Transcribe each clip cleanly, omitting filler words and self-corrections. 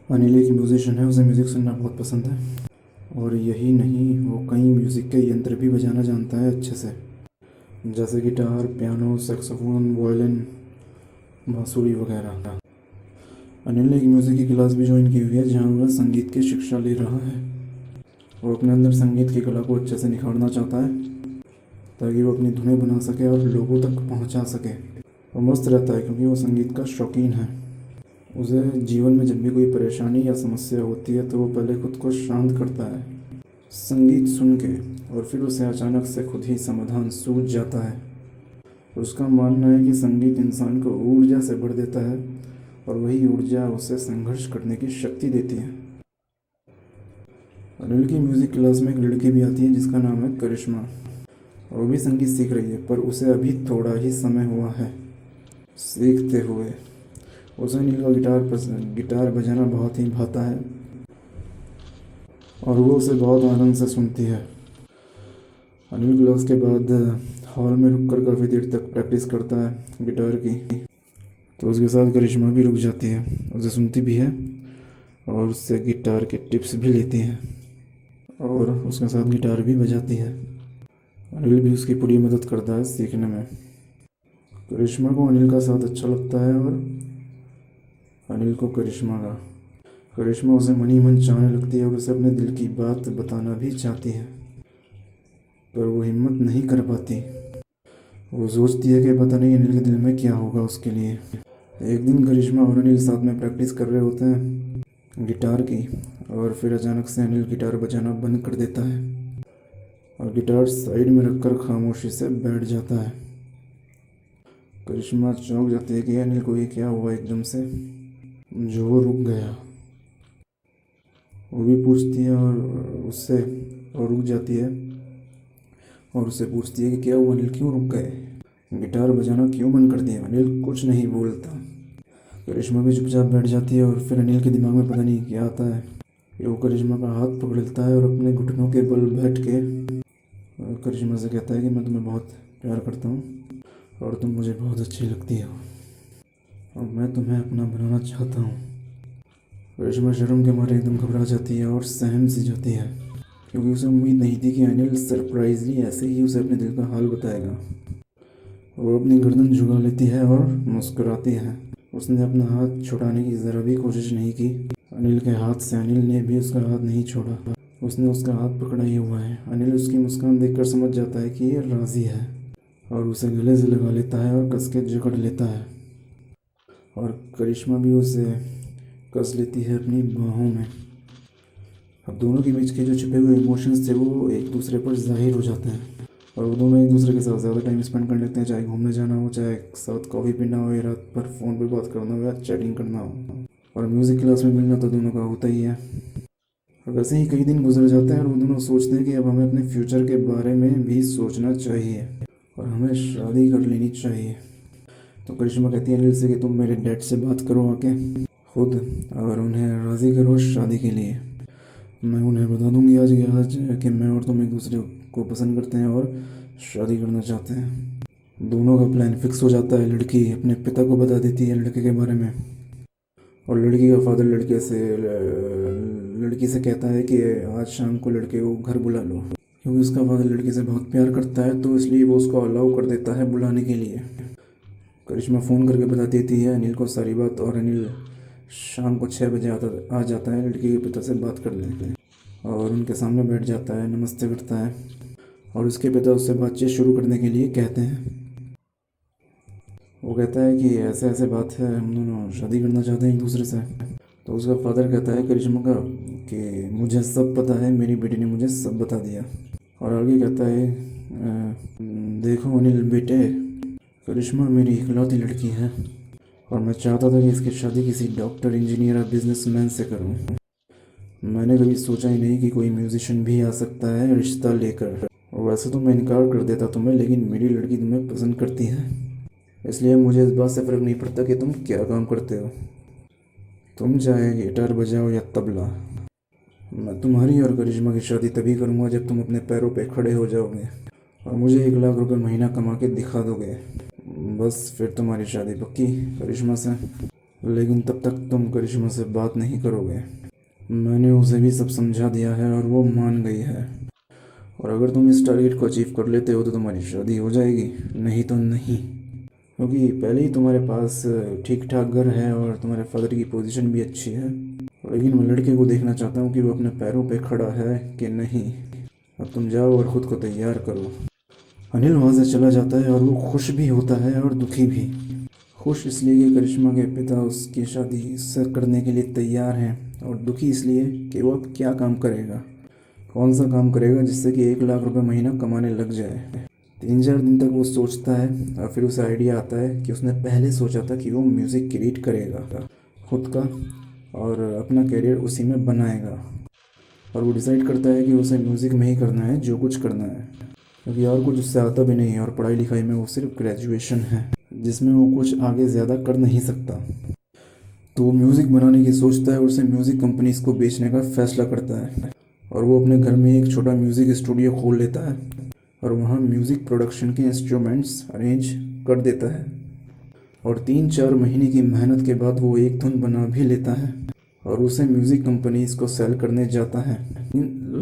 अनिल एक म्यूज़िशियन है, उसे म्यूज़िक सुनना बहुत पसंद है। और यही नहीं, वो कई म्यूज़िक के यंत्र भी बजाना जानता है अच्छे से, जैसे गिटार, पियानो, सैक्सोफोन, वायलिन, बांसुरी वगैरह। अनिल ने एक म्यूज़िक की क्लास भी ज्वाइन की हुई है, जहाँ वह संगीत की शिक्षा ले रहा है। वो अपने अंदर संगीत की कला को अच्छे से निखारना चाहता है, ताकि वो अपनी धुनें बना सके और लोगों तक पहुँचा सके। वो मस्त रहता है क्योंकि वो संगीत का शौकीन है। उसे जीवन में जब भी कोई परेशानी या समस्या होती है तो वो पहले खुद को शांत करता है संगीत सुन के, और फिर उसे अचानक से खुद ही समाधान सूझ जाता है। उसका मानना है कि संगीत इंसान को ऊर्जा से भर देता है और वही ऊर्जा उसे संघर्ष करने की शक्ति देती है। अनिल की म्यूज़िक क्लास में एक लड़की भी आती है जिसका नाम है करिश्मा। वो भी संगीत सीख रही है, पर उसे अभी थोड़ा ही समय हुआ है सीखते हुए। उसे अनिल का गिटार बजाना बहुत ही भाता है और वो उसे बहुत आनंद से सुनती है। अनिल क्लास के बाद हॉल में रुककर काफ़ी देर तक प्रैक्टिस करता है गिटार की। तो उसके साथ करिश्मा भी रुक जाती है, उसे सुनती भी है और उससे गिटार के टिप्स भी लेती है और उसके साथ गिटार भी बजाती है। अनिल भी उसकी पूरी मदद करता है सीखने में। करिश्मा को अनिल का साथ अच्छा लगता है और अनिल को करिश्मा का। करिश्मा उसे मन ही मन चाहने लगती है और उसे अपने दिल की बात बताना भी चाहती है, पर वो हिम्मत नहीं कर पाती। वो सोचती है कि पता नहीं अनिल के दिल में क्या होगा उसके लिए। एक दिन करिश्मा और अनिल साथ में प्रैक्टिस कर रहे होते हैं गिटार की, और फिर अचानक से अनिल गिटार बजाना बंद कर देता है और गिटार साइड में रखकर खामोशी से बैठ जाता है। करिश्मा चौंक जाती है कि अनिल को ये क्या हुआ एकदम से, जो वो रुक गया। वो भी पूछती है और उससे और रुक जाती है और उससे पूछती है कि क्या हुआ अनिल, क्यों रुक गए, गिटार बजाना क्यों बंद कर दिया। अनिल कुछ नहीं बोलता। करिश्मा भी चुपचाप बैठ जाती है और फिर अनिल के दिमाग में पता नहीं क्या आता है कि वो करिश्मा का हाथ पकड़ लेता है और अपने घुटनों के बल बैठ के करिश्मा से कहता है कि मैं तुम्हें बहुत प्यार करता हूँ और तुम मुझे बहुत अच्छी लगती हो और मैं तुम्हें अपना बनाना चाहता हूँ। करिश्मा शर्म के मारे एकदम घबरा जाती है और सहम सी जाती है, क्योंकि उसे उम्मीद नहीं थी कि अनिल सरप्राइजली ऐसे ही उसे अपने दिल का हाल बताएगा। वो अपनी गर्दन झुका लेती है और मुस्कुराती है। उसने अपना हाथ छुड़ाने की ज़रा भी कोशिश नहीं की अनिल के हाथ से। अनिल ने भी उसका हाथ नहीं छोड़ा, उसने उसका हाथ पकड़ा ही हुआ है। अनिल उसकी मुस्कान देखकर समझ जाता है कि ये राज़ी है और उसे गले से लगा लेता है और कस के जकड़ लेता है, और करिश्मा भी उसे कस लेती है अपनी बाहों में। अब दोनों के बीच के जो छिपे हुए इमोशंस थे वो एक दूसरे पर जाहिर हो जाते हैं और वो दोनों एक दूसरे के साथ ज़्यादा टाइम स्पेंड कर लेते हैं, चाहे घूमने जाना हो, चाहे साथ कॉफ़ी पीना हो, या रात भर फ़ोन पे बात करना हो, या चैटिंग करना हो। और म्यूज़िक क्लास में मिलना तो दोनों का होता ही है। और वैसे ही कई दिन गुजर जाते हैं और वो दोनों सोचते हैं कि अब हमें अपने फ्यूचर के बारे में भी सोचना चाहिए और हमें शादी कर लेनी चाहिए। तो करिश्मा कहती है अनिल से कि तुम मेरे डैड से बात करो आके खुद, और उन्हें राज़ी करो शादी के लिए। मैं उन्हें बता दूंगी आज कि मैं और तुम एक दूसरे को पसंद करते हैं और शादी करना चाहते हैं। दोनों का प्लान फिक्स हो जाता है। लड़की अपने पिता को बता देती है लड़के के बारे में, और लड़की का फादर लड़की से कहता है कि आज शाम को लड़के को घर बुला लो, क्योंकि उसका फादर लड़की से बहुत प्यार करता है, तो इसलिए वो उसको अलाउ कर देता है बुलाने के लिए। करिश्मा फ़ोन करके बता देती है अनिल को सारी बात, और अनिल शाम को 6 बजे आ जाता है लड़की के पिता से बात करने के लिए, और उनके सामने बैठ जाता है, नमस्ते करता है, और उसके पिता उससे बातचीत शुरू करने के लिए कहते हैं। वो कहता है कि ऐसे ऐसे बात है, हम दोनों शादी करना चाहते हैं एक दूसरे से। तो उसका फादर कहता है करिश्मा का कि मुझे सब पता है, मेरी बेटी ने मुझे सब बता दिया। और आगे कहता है देखो अनिल बेटे, करिश्मा मेरी इकलौती लड़की है और मैं चाहता था कि इसकी शादी किसी डॉक्टर, इंजीनियर या बिजनेसमैन से करूं। मैंने कभी सोचा ही नहीं कि कोई म्यूजिशियन भी आ सकता है रिश्ता लेकर। और वैसे तो मैं इनकार कर देता तुम्हें, लेकिन मेरी लड़की तुम्हें पसंद करती है, इसलिए मुझे इस बात से फ़र्क नहीं पड़ता कि तुम क्या काम करते हो। तुम चाहे गिटार बजाओ या तबला, मैं तुम्हारी और करिश्मा की शादी तभी करूँगा जब तुम अपने पैरों पे खड़े हो जाओगे और मुझे 1 लाख रुपए महीना कमा के दिखा दोगे। बस फिर तुम्हारी शादी पक्की करिश्मा से। लेकिन तब तक तुम करिश्मा से बात नहीं करोगे। मैंने उसे भी सब समझा दिया है और वो मान गई है। और अगर तुम इस टारगेट को अचीव कर लेते हो तो तुम्हारी शादी हो जाएगी, नहीं तो नहीं। क्योंकि पहले ही तुम्हारे पास ठीक ठाक घर है और तुम्हारे फादर की पोजीशन भी अच्छी है। लेकिन मैं लड़के को देखना चाहता हूँ कि वो अपने पैरों पे खड़ा है कि नहीं। अब तुम जाओ और ख़ुद को तैयार करो। अनिल वहाँ से चला जाता है और वो खुश भी होता है और दुखी भी। खुश इसलिए कि करिश्मा के पिता उसकी शादी से करने के लिए तैयार हैं, और दुखी इसलिए कि वो अब क्या काम करेगा, कौन सा काम करेगा जिससे कि 1 लाख रुपए महीना कमाने लग जाए। 3-4 दिन तक वो सोचता है और फिर उसे आइडिया आता है कि उसने पहले सोचा था कि वो म्यूज़िक क्रिएट करेगा खुद का और अपना करियर उसी में बनाएगा। और वो डिसाइड करता है कि उसे म्यूज़िक में ही करना है जो कुछ करना है, क्योंकि और कुछ उससे आता भी नहीं है और पढ़ाई लिखाई में वो सिर्फ ग्रेजुएशन है जिसमें वो कुछ आगे ज़्यादा कर नहीं सकता। तो वो म्यूज़िक बनाने की सोचता है और उसे म्यूज़िक कंपनीज़ को बेचने का फ़ैसला करता है। और वो अपने घर में एक छोटा म्यूज़िक स्टूडियो खोल लेता है और वहाँ म्यूज़िक प्रोडक्शन के इंस्ट्रूमेंट्स अरेंज कर देता है। और 3-4 महीने की मेहनत के बाद वो एक धुन बना भी लेता है और उसे म्यूज़िक कंपनीज़ को सेल करने जाता है।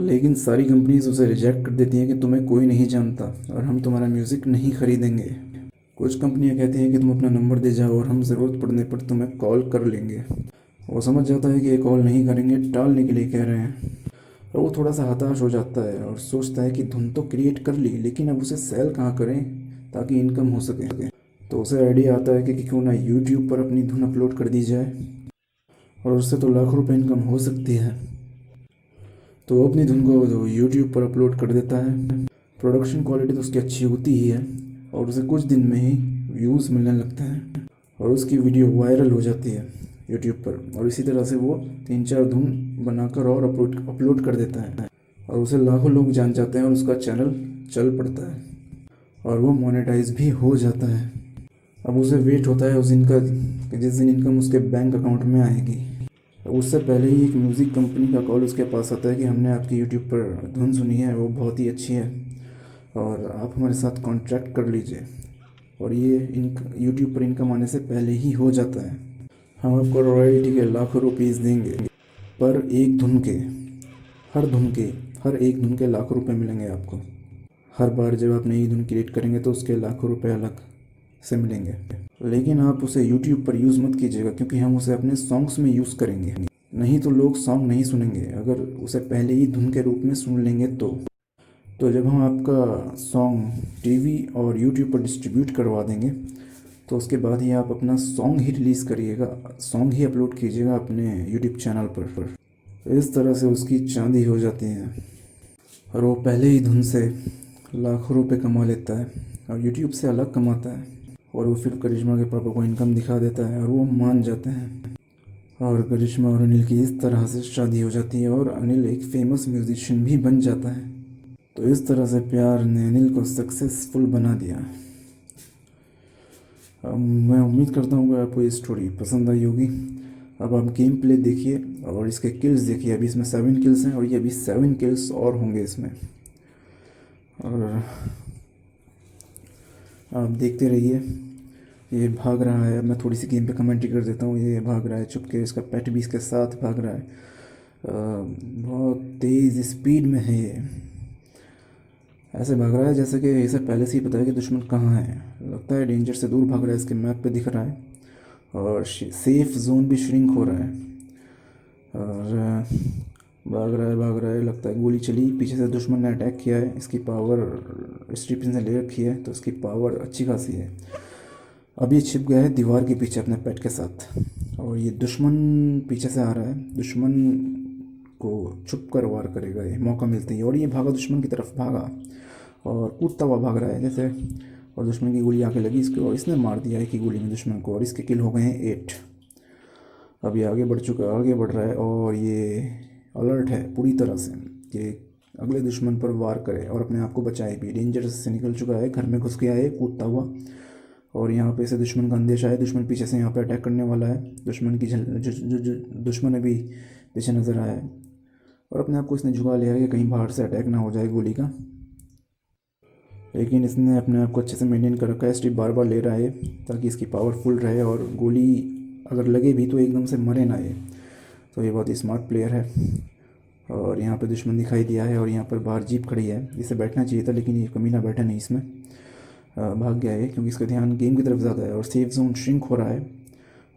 लेकिन सारी कंपनीज़ उसे रिजेक्ट कर देती हैं कि तुम्हें कोई नहीं जानता और हम तुम्हारा म्यूज़िक नहीं खरीदेंगे। कुछ कंपनियां कहती हैं कि तुम अपना नंबर दे जाओ और हम ज़रूरत पड़ने पर तुम्हें कॉल कर लेंगे। वो समझ जाता है कि ये कॉल नहीं करेंगे, टालने के लिए कह रहे हैं। और वो थोड़ा सा हताश हो जाता है और सोचता है कि धुन तो क्रिएट कर ली, लेकिन अब उसे सेल कहाँ करें ताकि इनकम हो सके। तो उसे आइडिया आता है कि क्यों ना यूट्यूब पर अपनी धुन अपलोड कर दी जाए और उससे तो लाखों रुपए इनकम हो सकती है। तो वो अपनी धुन को यूट्यूब पर अपलोड कर देता है। प्रोडक्शन क्वालिटी तो उसकी अच्छी होती ही है और उसे कुछ दिन में ही व्यूज़ मिलने लगते हैं और उसकी वीडियो वायरल हो जाती है यूट्यूब पर। और इसी तरह से वो 3-4 धुन बनाकर और अपलोड कर देता है और उसे लाखों लोग जान जाते हैं और उसका चैनल चल पड़ता है और वो मोनेटाइज भी हो जाता है। अब उसे वेट होता है उस दिन का कि जिस दिन इनकम उसके बैंक अकाउंट में आएगी। उससे पहले ही एक म्यूज़िक कंपनी का कॉल उसके पास आता है कि हमने आपकी यूट्यूब पर धुन सुनी है, वो बहुत ही अच्छी है और आप हमारे साथ कॉन्ट्रैक्ट कर लीजिए। और ये यूट्यूब पर इनकम आने से पहले ही हो जाता है। हम आपको रॉयल्टी के लाखों रुपीस देंगे पर एक धुन के, हर एक धुन के लाखों रुपए मिलेंगे आपको। हर बार जब आप नई धुन क्रिएट करेंगे तो उसके लाखों रुपए अलग से मिलेंगे। लेकिन आप उसे यूट्यूब पर यूज़ मत कीजिएगा क्योंकि हम उसे अपने सॉन्ग्स में यूज़ करेंगे, नहीं तो लोग सॉन्ग नहीं सुनेंगे अगर उसे पहले ही धुन के रूप में सुन लेंगे तो जब हम आपका सॉन्ग टीवी और यूट्यूब पर डिस्ट्रीब्यूट करवा देंगे तो उसके बाद ही आप अपना सॉन्ग ही रिलीज़ करिएगा, सॉन्ग ही अपलोड कीजिएगा अपने यूट्यूब चैनल पर। इस तरह से उसकी चांदी हो जाती है और वो पहले ही धुन से लाखों रुपए कमा लेता है और यूट्यूब से अलग कमाता है। और वो फिर करिश्मा के पापा को इनकम दिखा देता है और वो मान जाते हैं और करिश्मा और अनिल की इस तरह से शादी हो जाती है और अनिल एक फेमस म्यूजिशियन भी बन जाता है। तो इस तरह से प्यार ने अनिल को सक्सेसफुल बना दिया। अब मैं उम्मीद करता हूँ कि आपको ये स्टोरी पसंद आई होगी। अब आप गेम प्ले देखिए और इसके किल्स देखिए। अभी इसमें 7 किल्स हैं और ये अभी 7 किल्स और होंगे इसमें। और आप देखते रहिए। ये भाग रहा है, मैं थोड़ी सी गेम पे कमेंट्री कर देता हूँ। ये भाग रहा है चुपके, इसका पेट भी इसके साथ भाग रहा है। बहुत तेज़ स्पीड में है ये, ऐसे भाग रहा है जैसे कि इसे पहले से ही पता है कि दुश्मन कहाँ है। लगता है डेंजर से दूर भाग रहा है, इसके मैप पे दिख रहा है और सेफ जोन भी श्रिंक हो रहा है। और भाग रहा है, लगता है गोली चली, पीछे से दुश्मन ने अटैक किया है। इसकी पावर स्ट्रिपिन से ले रखी है तो इसकी पावर अच्छी खासी है। अब ये छिप गया है दीवार के पीछे अपने पेट के साथ और ये दुश्मन पीछे से आ रहा है। दुश्मन को छुप कर वार करेगा ये मौका मिलते ही। और ये भागा, दुश्मन की तरफ भागा और कूदता हुआ भाग रहा है जैसे। और दुश्मन की गोली आके लगी इसको और इसने मार दिया एक ही गोली में दुश्मन को और इसके किल हो गए हैं 8। अब ये आगे बढ़ रहा है और ये अलर्ट है पूरी तरह से कि अगले दुश्मन पर वार करे और अपने आप को बचाए भी। डेंजर से निकल चुका है, घर में घुस गया है कूदता हुआ और यहाँ पे से दुश्मन का अंदेशा है। दुश्मन पीछे से यहाँ पे अटैक करने वाला है। दुश्मन की दुश्मन अभी पीछे नज़र आया है और अपने आप को इसने झुका लिया है कि कहीं बाहर से अटैक ना हो जाए गोली का। लेकिन इसने अपने आप को अच्छे से मेंटेन कर रखा है। स्ट्रिप बार बार ले रहा है ताकि इसकी पावर फुल रहे और गोली अगर लगे भी तो एकदम से मरे ना ये। तो ये बहुत ही स्मार्ट प्लेयर है। और यहाँ पे दुश्मन दिखाई दिया है और यहाँ पर बाहर जीप खड़ी है, इसे बैठना चाहिए था लेकिन ये कमीना बैठा नहीं इसमें, भाग गया है क्योंकि इसका ध्यान गेम की तरफ ज़्यादा है। और सेफ जोन श्रिंक हो रहा है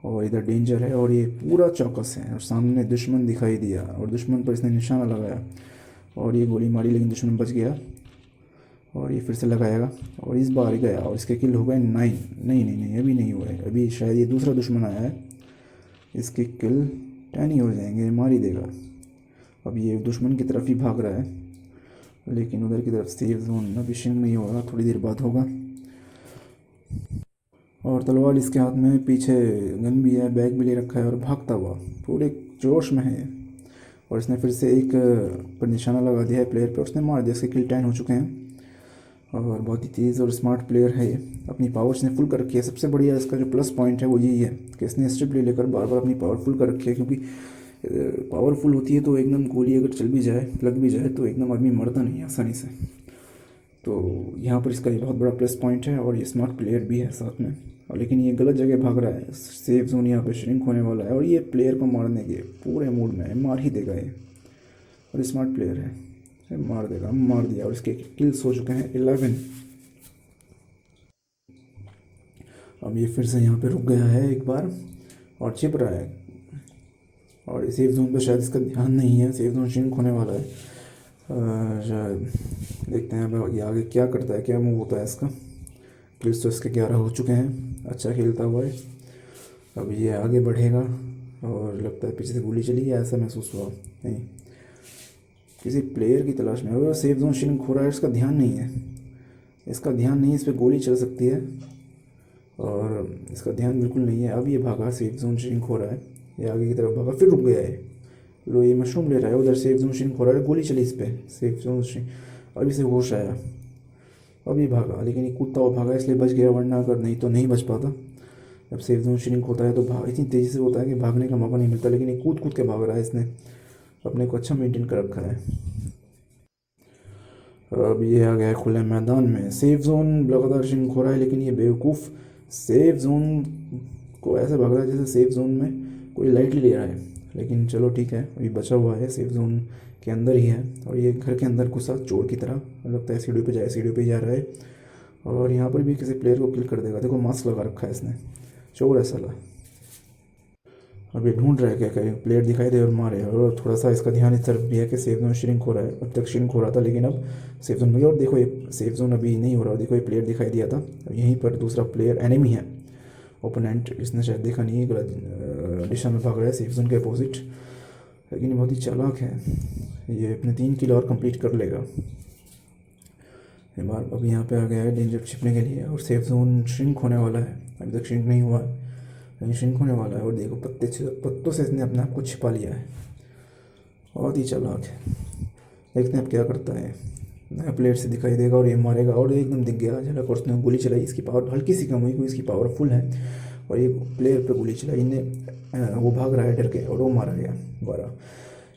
और इधर डेंजर है और ये पूरा चौकस है। और सामने दुश्मन दिखाई दिया और दुश्मन पर इसने निशाना लगाया और ये गोली मारी लेकिन दुश्मन बच गया। और ये फिर से लगाएगा और इस बार गया और इसके किल हो गए 9। नहीं नहीं नहीं, अभी नहीं हुआ है, अभी शायद ये दूसरा दुश्मन आया है, इसके किल 10 ही हो जाएंगे, मार ही देगा। अब ये दुश्मन की तरफ ही भाग रहा है लेकिन उधर की तरफ सेफ जोन अभी शिंग नहीं होगा, थोड़ी देर बाद होगा। और तलवार इसके हाथ में, पीछे गन भी है, बैग भी ले रखा है और भागता हुआ पूरे जोश में है। और इसने फिर से एक पर निशाना लगा दिया है प्लेयर पे, उसने मार दिया, इसके किल 10 हो चुके हैं। और बहुत ही तेज़ और स्मार्ट प्लेयर है ये, अपनी पावर इसने फुल कर रखी है। सबसे बढ़िया इसका जो प्लस पॉइंट है वो यही है कि इसने स्ट्रिप ले लेकर बार बार अपनी पावर फुल कर रखी है, क्योंकि पावरफुल होती है तो एकदम गोली अगर चल भी जाए, लग भी जाए तो एकदम आदमी मरता नहीं है आसानी से। तो यहाँ पर इसका ये बहुत बड़ा प्लस पॉइंट है और ये स्मार्ट प्लेयर भी है साथ में। और लेकिन ये गलत जगह भाग रहा है, सेफ जोन यहाँ पे श्रिंक होने वाला है और ये प्लेयर को मारने के पूरे मूड में है, मार ही देगा ये। और स्मार्ट प्लेयर है, मार देगा, मार दिया और इसके किल्स हो चुके हैं 11। अब ये फिर से यहाँ पे रुक गया है एक बार और छिप रहा है और सेफ जोन पे शायद इसका ध्यान नहीं है, सेफ जोन श्रिंक होने वाला है शायद। देखते हैं अब ये आगे क्या करता है, क्या मूव होता है इसका। किल्स तो इसके 11 हो चुके हैं, अच्छा खेलता हुआ है। अब ये आगे बढ़ेगा और लगता है पीछे से गोली चली है, ऐसा महसूस हुआ। नहीं, किसी प्लेयर की तलाश में होगा। सेफ जोन श्रिंक हो रहा है, इसका ध्यान नहीं है, इसका ध्यान नहीं है, इस पर गोली चल सकती है और इसका ध्यान बिल्कुल नहीं है। अब ये भागा, सेफ जोन श्रिंक हो रहा है, ये आगे की तरफ भागा, फिर रुक गया है। लो ये मशरूम ले रहा है, उधर सेफ जोन श्रिंक हो रहा है, गोली चली इस पर, सेफ जोन श्रिंक। अभी से होश आया, अभी भागा लेकिन ये कूदता हुआ भागा इसलिए बच गया, वरना अगर नहीं तो नहीं बच पाता। जब सेफ जोन श्रिंक होता है तो भाग इतनी तेज़ी से होता है कि भागने का मौका नहीं मिलता, लेकिन ये कूद कूद के भाग रहा है, इसने अपने को अच्छा मेंटेन कर रखा है। अब ये आ गया है खुले मैदान में, सेफ जोन लगातार श्रिंक हो रहा है लेकिन ये बेवकूफ़ सेफ जोन को ऐसे भाग रहा है जैसे सेफ जोन में कोई लाइटली ले रहा है। लेकिन चलो ठीक है, अभी बचा हुआ है, सेफ जोन के अंदर ही है और ये घर के अंदर घुसा चोर की तरह, लगता है सीढ़ी पे जाए, सीढ़ी पे जा रहा है और यहाँ पर भी किसी प्लेयर को किल कर देगा। देखो मास्क लगा रखा है इसने, चोर है साला। अब ये ढूंढ रहा है क्या करें, प्लेयर दिखाई दे और मारे। और थोड़ा सा इसका ध्यान इस तरफ भी है कि सेफ जोन श्रिंक हो रहा है, अब तक श्रिंक हो रहा था लेकिन अब सेफ जोन में। और देखो ये सेफ जोन अभी नहीं हो रहा, देखो ये प्लेयर दिखाई दिया था, यहीं पर दूसरा प्लेयर एनिमी है, ओपोनेंट, इसने शायद देखा नहीं है, गलत दिशा में भाग रहा है सेफ जोन के अपोजिट। लेकिन बहुत ही चालाक है, ये अपने 3 किल और कंप्लीट कर लेगा। बार अब यहाँ पे आ गया है डेंजर छिपने के लिए और सेफ जोन श्रिंक होने वाला है, अभी तक श्रिंक नहीं हुआ, कहीं श्रिंक होने वाला है। और देखो पत्तों से इसने अपने आप को छिपा लिया है, बहुत ही चालाक है। देखते हैं अब क्या करता है, नया प्लेयर से दिखाई देगा और ये मारेगा और एकदम दिख गया झलक और उसने गोली चलाई, इसकी पावर हल्की सी कम हुई क्योंकि इसकी पावर फुल है और ये प्लेयर पे गोली चलाई, इन्हें वो भाग रहा है डर के और वो मारा गया 12।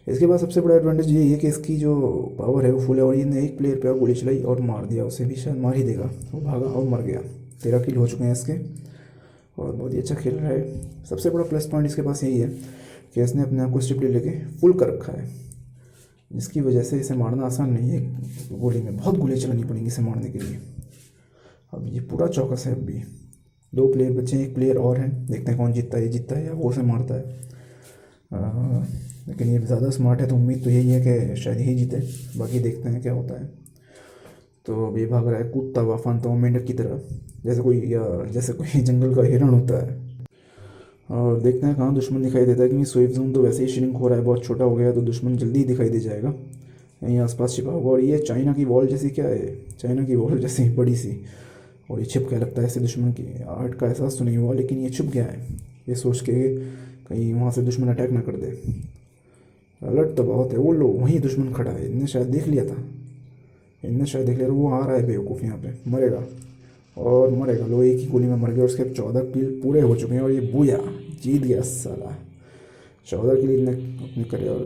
इसके बाद सबसे बड़ा एडवांटेज ये है कि इसकी जो पावर है वो फुल है और इसने एक प्लेयर पे और गोली चलाई और मार दिया, उसे भी शायद मार ही देगा, वो भागा और मर गया। 13 किल हो चुके हैं इसके और बहुत ही अच्छा खेल रहा है। सबसे बड़ा प्लस पॉइंट इसके पास यही है कि इसने अपने आप को स्ट्रिप लेके फुल कर रखा है, जिसकी वजह से इसे मारना आसान नहीं है, गोली में बहुत गोलियाँ चलानी पड़ेंगी इसे मारने के लिए। अब ये पूरा चौकस है, अब भी 2 प्लेयर बचे हैं, 1 प्लेयर और है, देखते हैं कौन जीतता है, ये जीतता है या वो उसे मारता है। लेकिन ये ज़्यादा स्मार्ट है तो उम्मीद तो यही है कि शायद यही जीते, बाकी देखते हैं क्या होता है। तो अब ये भाग रहा है कूदता हुआ, फानता हुआ मेंढक की तरह, जैसे कोई जंगल का हिरण होता है। और देखते हैं कहाँ दुश्मन दिखाई देता है, क्योंकि सेफ जोन तो वैसे ही श्रिंक हो रहा है, बहुत छोटा हो गया है, तो दुश्मन जल्दी ही दिखाई दे जाएगा, यहीं आसपास छिपा होगा। और ये चाइना की वॉल जैसी क्या है, चाइना की वॉल जैसी बड़ी सी, और ये छिप गया, लगता है ऐसे दुश्मन की आर्ट का एहसास तो नहीं हुआ लेकिन ये छुप गया है, ये सोच के कहीं वहाँ से दुश्मन अटैक ना कर दे। अलर्ट तो बहुत है, वो लोग वहीं दुश्मन खड़ा है, इनने शायद देख लिया था, वो आ रहा है बेवकूफ़, यहाँ पे मरेगा और मरेगा। लो एक ही गोली में मर गया, उसके 14 किल पूरे हो चुके हैं और ये बूया जीत गया साला, 14 किल इतने अपने करे। और